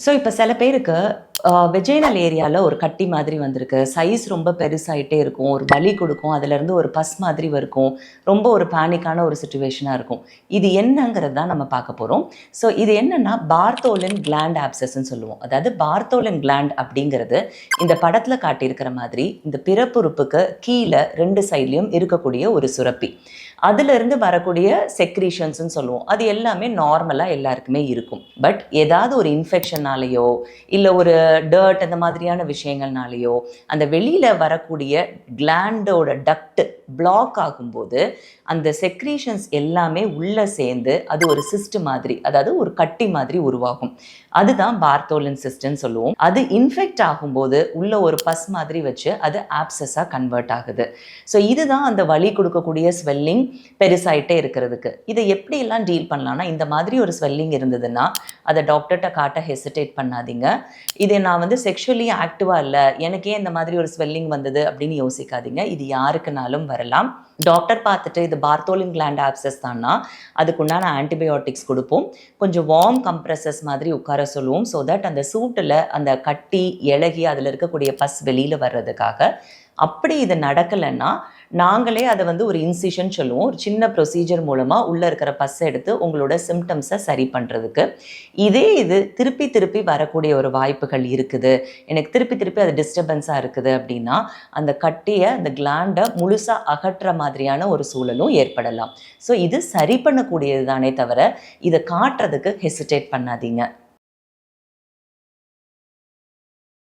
So இப்போ சில பேருக்கு வெஜைனல் ஏரியாவில் ஒரு கட்டி மாதிரி வந்திருக்கு. சைஸ் ரொம்ப பெருசாயிட்டே இருக்கும். ஒரு வலி கொடுக்கும். அதுலேருந்து ஒரு பஸ் மாதிரி இருக்கும். ரொம்ப ஒரு பேனிக்கான ஒரு சிச்சுவேஷனாக இருக்கும். இது என்னங்கிறது தான் நம்ம பார்க்க போகிறோம். ஸோ இது என்னன்னா பார்த்தோலின் கிளாண்ட் ஆப்சஸ்ன்னு சொல்லுவோம். அதாவது பார்த்தோலின் கிளாண்ட் அப்படிங்கிறது இந்த படத்தில் காட்டியிருக்கிற மாதிரி இந்த பிறப்புறுப்புக்கு கீழே 2 சைட்லையும் இருக்கக்கூடிய ஒரு சுரப்பி. அதிலிருந்து வரக்கூடிய செக்ரீஷன்ஸ்ன்னு சொல்லுவோம். அது எல்லாமே நார்மலாக எல்லாருக்குமே இருக்கும். பட் ஏதாவது ஒரு இன்ஃபெக்ஷனாலேயோ இல்லை ஒரு டர்ட் அந்த மாதிரியான விஷயங்கள்னாலேயோ அந்த வெளியில் வரக்கூடிய கிளாண்டோட டக்ட் பிளாக் ஆகும்போது அந்த செக்ரீஷன்ஸ் எல்லாமே உள்ளே சேர்ந்து அது ஒரு சிஸ்ட் மாதிரி, அதாவது ஒரு கட்டி மாதிரி உருவாகும். அதுதான் பார்த்தோலின் சிஸ்ட்ன்னு சொல்லுவோம். அது இன்ஃபெக்ட் ஆகும்போது உள்ள ஒரு பஸ் மாதிரி வச்சு அது ஆப்சஸாக கன்வெர்ட் ஆகுது. ஸோ இதுதான் அந்த வலி கொடுக்கக்கூடிய ஸ்வெல்லிங் பெருசாயிட்டே இருக்கிறதுக்கு. இதை எப்படியெல்லாம் டீல் பண்ணலாம்னா, இந்த மாதிரி ஒரு ஸ்வெல்லிங் இருந்ததுன்னா அதை டாக்டர்கிட்ட காட்ட ஹெசிடேட் பண்ணாதீங்க. இதை நான் செக்ஷுவலி ஆக்டிவாக இல்லை, எனக்கே இந்த மாதிரி ஒரு ஸ்வெல்லிங் வந்தது அப்படின்னு யோசிக்காதீங்க. இது யாருக்குனாலும் வரலாம். டாக்டர் பார்த்துட்டு இது பார்த்தோலின் கிளாண்ட் ஆப்சஸ் தான்னா அதுக்குண்டான ஆன்டிபயோட்டிக்ஸ் கொடுப்போம். கொஞ்சம் வார்ம் கம்ப்ரெசஸ் மாதிரி உட்கார சொல்லுவோம். ஸோ தட் அந்த சூட்டில் அந்த கட்டி இளகி அதில் இருக்கக்கூடிய பஸ் வெளியில் வர்றதுக்காக. அப்படி இது நடக்கலைன்னா நாங்களே அதை ஒரு இன்சிஷன் சொல்லுவோம். ஒரு சின்ன ப்ரொசீஜர் மூலமாக உள்ளே இருக்கிற பஸ்ஸை எடுத்து உங்களோட சிம்டம்ஸை சரி பண்ணுறதுக்கு. இது திருப்பி திருப்பி வரக்கூடிய ஒரு வாய்ப்புகள் இருக்குது, எனக்கு திருப்பி திருப்பி அது டிஸ்டர்பன்ஸாக இருக்குது அப்படின்னா அந்த கட்டியை அந்த கிளாண்டை முழுசாக அகற்ற மாதிரியான ஒரு சூழலும் ஏற்படலாம். ஸோ இது சரி பண்ணக்கூடியது தானே தவிர இதை காட்டுறதுக்கு ஹெசிடேட் பண்ணாதீங்க.